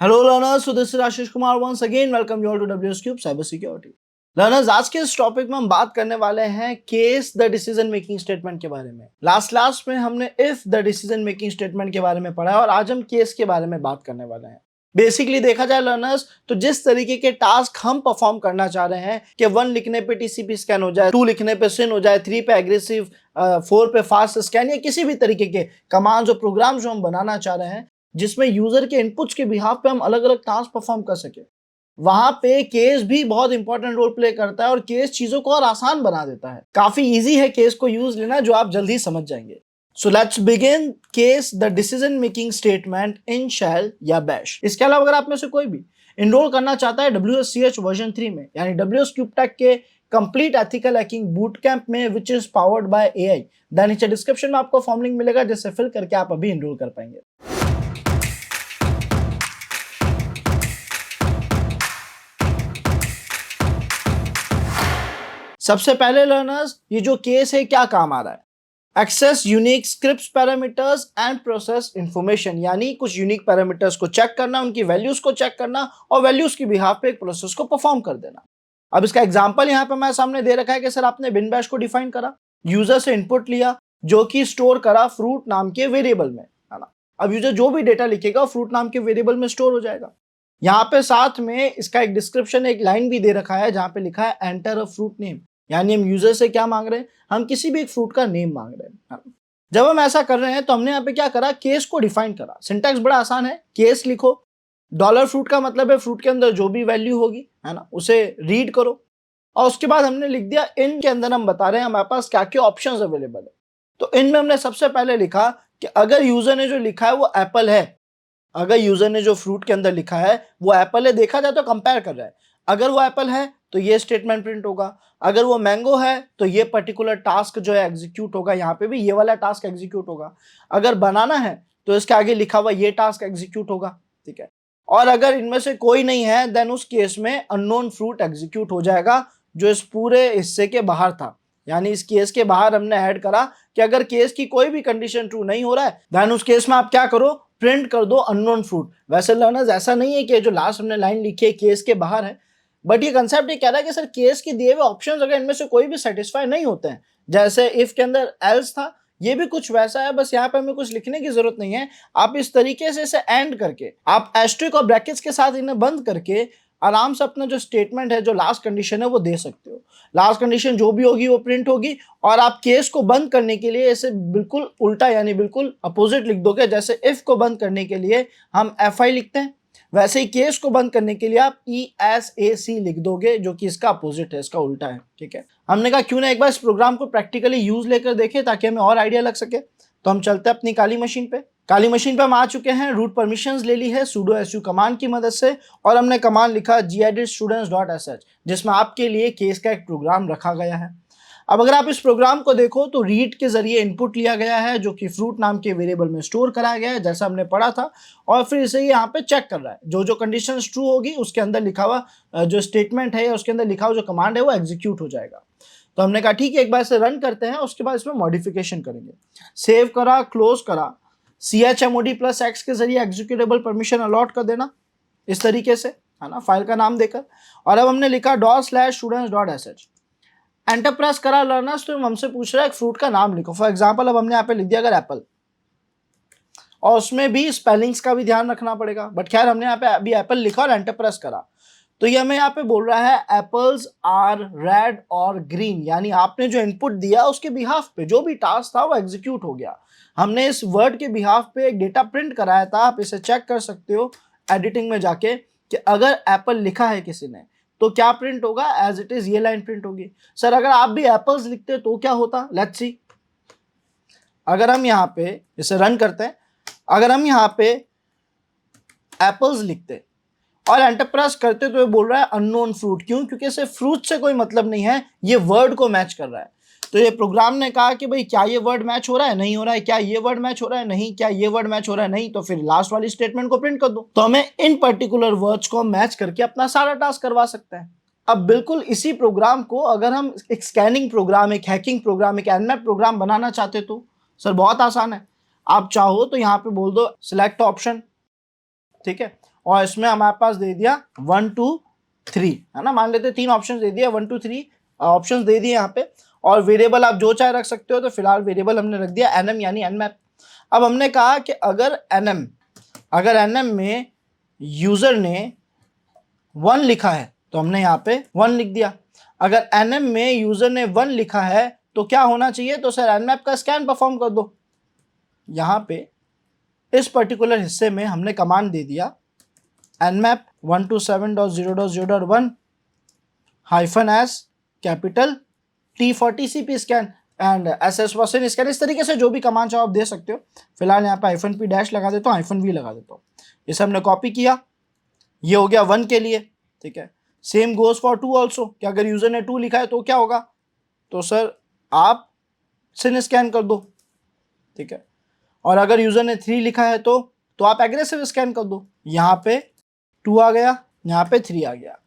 Hello learners, so this is Ashish Kumar once again. Welcome you all to WS Cube Cyber Security. Learners, आज के इस topic में हम बात करने वाले हैं case the decision making statement के बारे में। लास्ट क्लास में हमने if the decision making statement के बारे में पढ़ा है और आज हम केस के बारे में बात करने वाले हैं। बेसिकली देखा जाए लर्नर्स तो जिस तरीके के टास्क हम परफॉर्म करना चाह रहे हैं कि 1 लिखने पे टीसीपी स्कैन हो जाए, 2 लिखने पे सिन हो जाए, 3 पे एग्रेसिव, 4 पे फास्ट स्कैन या किसी भी तरीके के कमांड्स और प्रोग्राम जो हम बनाना चाह रहे हैं जिसमें यूजर के इनपुट्स के बिहाफ पे हम अलग अलग टास्क परफॉर्म कर सके, वहां पे केस भी बहुत इंपॉर्टेंट रोल प्ले करता है और केस चीजों को और आसान बना देता है। काफी इजी है केस को यूज लेना, जो आप जल्दी समझ जाएंगे। So let's begin case the decision making statement in shell या बैश। इसके अलावा अगर आप में से कोई भी इनरोल करना चाहता है WSCH वर्जन 3 में, यानी WS क्यूब टेक के complete ethical hacking boot camp में which is powered by AI, then नीचे डिस्क्रिप्शन में आपको फॉर्म लिंक मिलेगा जिससे फिल करके आप अभी इनरोल कर पाएंगे। सबसे पहले लर्नर्स, ये जो केस है क्या काम आ रहा है? Access unique script parameters and process information, यानी कुछ यूनिक पैरामीटर्स को चेक करना, उनकी वैल्यूज को चेक करना और वैल्यूज की बिहाफ पे एक प्रोसेस को परफॉर्म कर देना। अब इसका एग्जांपल यहाँ पे मैं सामने दे रखा है कि सर आपने बिन बैश को डिफाइन करा, यूजर से इनपुट लिया जो कि स्टोर करा फ्रूट नाम के वेरिएबल में, है ना। अब यूजर जो भी डेटा लिखेगा फ्रूट नाम के वेरिएबल में स्टोर हो जाएगा। यहाँ पे साथ में इसका एक डिस्क्रिप्शन, एक लाइन भी दे रखा है जहां पे लिखा है एंटर अ फ्रूट नेम, यानी हम यूजर से क्या मांग रहे हैं, हम किसी भी एक फ्रूट का नेम मांग रहे हैं। जब हम ऐसा कर रहे हैं तो हमने यहाँ पे क्या करा, केस को डिफाइन करा। सिंटैक्स बड़ा आसान है, केस लिखो, डॉलर फ्रूट का मतलब है फ्रूट के अंदर जो भी वैल्यू होगी, है ना, उसे रीड करो और उसके बाद हमने लिख दिया इन के अंदर हम बता रहे हैं हमारे पास क्या क्या ऑप्शंस अवेलेबल है। तो इन में हमने सबसे पहले लिखा कि अगर यूजर ने जो लिखा है वो एप्पल है, अगर यूजर ने जो फ्रूट के अंदर लिखा है वो एप्पल है, देखा जाए तो कंपेयर कर रहा है, अगर वो एप्पल है तो ये स्टेटमेंट प्रिंट होगा, अगर वो मैंगो है तो ये पर्टिकुलर टास्क जो है एग्जीक्यूट होगा, यहाँ पे भी ये वाला टास्क एग्जीक्यूट होगा, अगर बनाना है तो इसके आगे लिखा हुआ ये टास्क एग्जीक्यूट होगा, ठीक है। और अगर इनमें से कोई नहीं है देन उस केस में अननोन फ्रूट एग्जीक्यूट हो जाएगा जो इस पूरे हिस्से के बाहर था। यानी इस केस के बाहर हमने ऐड करा कि अगर केस की कोई भी कंडीशन ट्रू नहीं हो रहा है देन उस केस में आप क्या करो, प्रिंट कर दो अननोन फ्रूट। वैसे लर्नर्स ऐसा नहीं है कि जो लास्ट हमने लाइन लिखी है केस के बाहर है, बट ये कंसेप्ट ये कह रहा है कि सर केस के दिए हुए ऑप्शंस अगर इनमें से कोई भी सेटिस्फाई नहीं होते हैं, जैसे इफ के अंदर एल्स था, ये भी कुछ वैसा है, बस यहाँ पे हमें कुछ लिखने की जरूरत नहीं है। आप इस तरीके से इसे एंड करके, आप एस्ट्रिक और ब्रैकेट्स के साथ इन्हें बंद करके आराम से अपना जो स्टेटमेंट है, जो लास्ट कंडीशन है वो दे सकते हो। लास्ट कंडीशन जो भी होगी वो प्रिंट होगी और आप केस को बंद करने के लिए इसे बिल्कुल उल्टा यानी बिल्कुल अपोजिट लिख दोगे। जैसे इफ को बंद करने के लिए हम FI लिखते हैं, वैसे ही केस को बंद करने के लिए आप ESAC लिख दोगे, जो कि इसका अपोजिट है, इसका उल्टा है, ठीक है। हमने कहा क्यों ना एक बार इस प्रोग्राम को प्रैक्टिकली यूज लेकर देखें ताकि हमें और आइडिया लग सके। तो हम चलते हैं अपनी काली मशीन पे। काली मशीन पे हम आ चुके हैं, रूट परमिशंस ले ली है sudo su कमांड की मदद से और हमने कमांड लिखा gedit students.sh, जिसमें आपके लिए केस का एक प्रोग्राम रखा गया है। अब अगर आप इस प्रोग्राम को देखो तो रीड के जरिए इनपुट लिया गया है जो कि फ्रूट नाम के वेरिएबल में स्टोर कराया गया है, जैसा हमने पढ़ा था, और फिर इसे यहाँ पे चेक कर रहा है। जो जो कंडीशन ट्रू होगी उसके अंदर लिखा हुआ जो स्टेटमेंट है या उसके अंदर लिखा हुआ जो कमांड है वो एग्जीक्यूट हो जाएगा। तो हमने कहा ठीक है, एक बार इसे रन करते हैं, उसके बाद इसमें मॉडिफिकेशन करेंगे। सेव करा, क्लोज करा, chmod+x के जरिए एग्जीक्यूटेबल परमिशन अलॉट कर देना इस तरीके से, है ना, फाइल का नाम देकर। और अब हमने लिखा $students.sh, एंटर प्रेस करा लर्नर्स, तो हमसे पूछ रहा है एक फ्रूट का नाम लिखो। फॉर एग्जांपल अब हमने यहाँ पे लिख दिया अगर एप्पल, और उसमें भी स्पेलिंग्स का भी ध्यान रखना पड़ेगा, बट खैर हमने यहाँ पे अभी एप्पल लिखा और एंटर प्रेस करा तो ये हमें यहाँ पे बोल रहा है एप्पल्स आर रेड और ग्रीन, यानी आपने जो इनपुट दिया उसके बिहाफ पे जो भी टास्क था वो एग्जीक्यूट हो गया। हमने इस वर्ड के बिहाफ पे एक डेटा प्रिंट कराया था, आप इसे चेक कर सकते हो एडिटिंग में जाके कि अगर एप्पल लिखा है किसी ने तो क्या प्रिंट होगा, एज इट इज ये लाइन प्रिंट होगी। सर अगर आप भी एप्पल्स लिखते तो क्या होता, लेट्स सी। अगर हम यहाँ पे इसे रन करते हैं, अगर हम यहाँ पे एप्पल्स लिखते और एंटर प्रेस करते तो ये बोल रहा है अननोन फ्रूट। क्यों? क्योंकि इसे फ्रूट से कोई मतलब नहीं है, ये वर्ड को मैच कर रहा है। तो ये प्रोग्राम ने कहा कि भाई क्या ये वर्ड मैच हो रहा है, नहीं हो रहा है, क्या ये वर्ड मैच हो रहा है, नहीं, क्या ये वर्ड मैच हो रहा है, नहीं, तो फिर लास्ट वाली स्टेटमेंट को प्रिंट कर दो। तो हमें इन पर्टिकुलर वर्ड्स को मैच करके अपना सारा टास्क करवा सकते हैं। अब बिल्कुल इसी प्रोग्राम को अगर हम एक स्कैनिंग प्रोग्राम, एक हैकिंग प्रोग्राम, एक एनमैप प्रोग्राम बनाना चाहते तो सर बहुत आसान है। आप चाहो तो यहाँ पे बोल दो सिलेक्ट ऑप्शन, ठीक है, और इसमें हमारे पास दे दिया 1 2 3, है ना, मान लेते 3 ऑप्शन दे दिया, 1 2 3 ऑप्शन दे दिए यहाँ पे, और वेरिएबल आप जो चाहे रख सकते हो, तो फिलहाल वेरिएबल हमने रख दिया nm यानी nmap। अब हमने कहा कि अगर nm में यूजर ने 1 लिखा है तो हमने यहाँ पे 1 लिख दिया। अगर nm में यूजर ने 1 लिखा है तो क्या होना चाहिए, तो सर nmap का स्कैन परफॉर्म कर दो। यहाँ पे इस पर्टिकुलर हिस्से में हमने कमांड दे दिया nmap 127.0.0.1 -s capital T40 scan and SS scan. इस तरीके से जो भी कमांड चाहो आप दे सकते हो। फिलहाल यहाँ पे -p डैश लगा देता हूँ, -v लगा देता हूँ। इसे हमने कॉपी किया, ये हो गया 1 के लिए, ठीक है। सेम गोज फॉर 2 ऑल्सो, कि अगर यूजर ने 2 लिखा है तो क्या होगा, तो सर आप सिन स्कैन कर दो, ठीक है। और अगर यूजर ने 3 लिखा है तो आप एग्रेसिव स्कैन कर दो। यहाँ पे 2 आ गया, यहाँ पे 3 आ गया।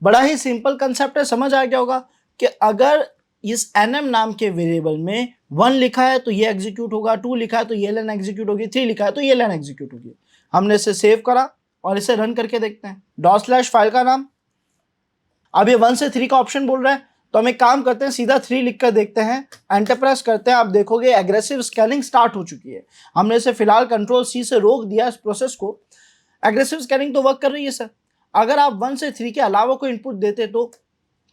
बड़ा ही सिंपल कंसेप्ट है, समझ आ गया होगा कि अगर इस nm नाम के वेरिएबल में 1 लिखा है तो ये एग्जीक्यूट होगा, 2 लिखा है तो ये लाइन एग्जीक्यूट होगी, 3 लिखा है तो ये लाइन एग्जीक्यूट होगी। हमने इसे सेव करा और इसे रन करके देखते हैं। डॉट/ फाइल का नाम, अब ये 1 से 3 का ऑप्शन बोल रहा है, तो हम एक काम करते हैं, सीधा 3 लिख कर देखते हैं, एंटर प्रेस करते हैं। आप देखोगे एग्रेसिव स्कैनिंग स्टार्ट हो चुकी है। हमने इसे फिलहाल Ctrl+C से रोक दिया इस प्रोसेस को। एग्रेसिव स्कैनिंग तो वर्क कर रही है सर। अगर आप 1 से 3 के अलावा कोई इनपुट देते तो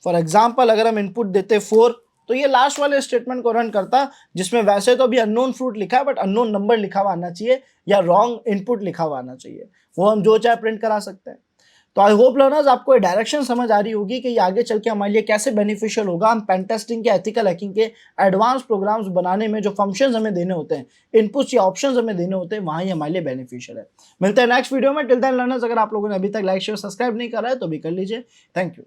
फॉर एग्जाम्पल अगर हम इनपुट देते 4, तो ये लास्ट वाले स्टेटमेंट को रन करता, जिसमें वैसे तो अभी अननोन फ्रूट लिखा है बट अननोन नंबर लिखा हुआ आना चाहिए या रॉन्ग इनपुट लिखा हुआ आना चाहिए। वो हम जो चाहे प्रिंट करा सकते हैं। तो आई होप लर्नर्स आपको ये डायरेक्शन समझ आ रही होगी कि ये आगे चल के हमारे लिए कैसे बेनिफिशियल होगा। हम पेन टेस्टिंग के, एथिकल हैकिंग के एडवांस प्रोग्राम्स बनाने में जो फंक्शंस हमें देने होते हैं, इनपुट्स या ऑप्शंस हमें देने होते हैं, वहाँ ये हमारे लिए बेनिफिशियल है। मिलते हैं नेक्स्ट वीडियो में। टिल देन लर्नर्स, अगर आप लोगों ने अभी तक लाइक शेयर सब्सक्राइब नहीं करा है तो भी कर लीजिए। Thank you.